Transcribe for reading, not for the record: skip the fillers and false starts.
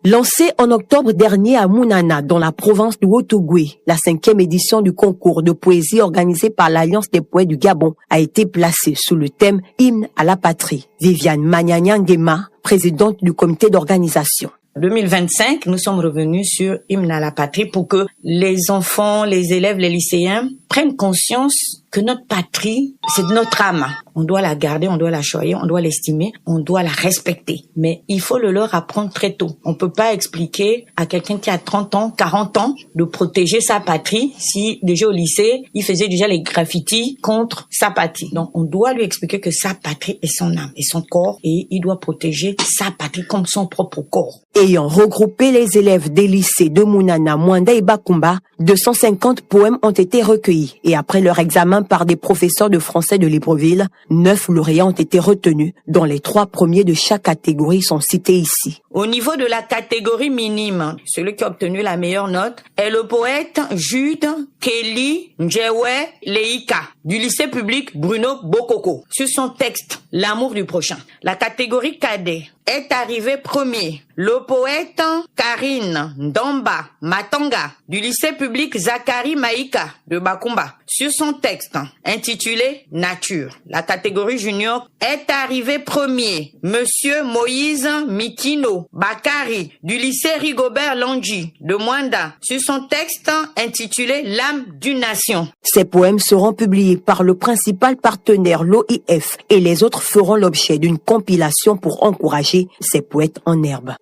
Lancée en octobre dernier à Mounana, dans la province du Haut-Ogooué, la 5e édition du concours de poésie organisé par l'Alliance des poètes du Gabon a été placée sous le thème « Hymne à la patrie ». Viviane Magnagna-Nguema, présidente du comité d'organisation. 2025, nous sommes revenus sur Hymne à la patrie pour que les enfants, les élèves, les lycéens prennent conscience que notre patrie, c'est notre âme. On doit la garder, on doit la choyer, on doit l'estimer, on doit la respecter. Mais il faut le leur apprendre très tôt. On peut pas expliquer à quelqu'un qui a 30 ans, 40 ans de protéger sa patrie si déjà au lycée, il faisait déjà les graffitis contre sa patrie. Donc on doit lui expliquer que sa patrie est son âme et son corps et il doit protéger sa patrie comme son propre corps. Ayant regroupé les élèves des lycées de Mounana, Mwanda et Bakumba, 250 poèmes ont été recueillis et après leur examen par des professeurs de français de Libreville, 9 lauréats ont été retenus, dont les 3 premiers de chaque catégorie sont cités ici. Au niveau de la catégorie minime, celui qui a obtenu la meilleure note est le poète Jude Kelly Njewe Leika du lycée public Bruno Bokoko sur son texte L'amour du prochain. La catégorie cadet est arrivé premier le poète Karine Ndamba Matanga du lycée public Zachary Maïka de Bakumba sur son texte intitulé Nature. La catégorie junior est arrivé premier Monsieur Moïse Mikino Bakari du lycée Rigobert Landji de Mwanda sur son texte intitulé L'âme d'une nation. Ces poèmes seront publiés par le principal partenaire, l'OIF, et les autres feront l'objet d'une compilation pour encourager ces poètes en herbe.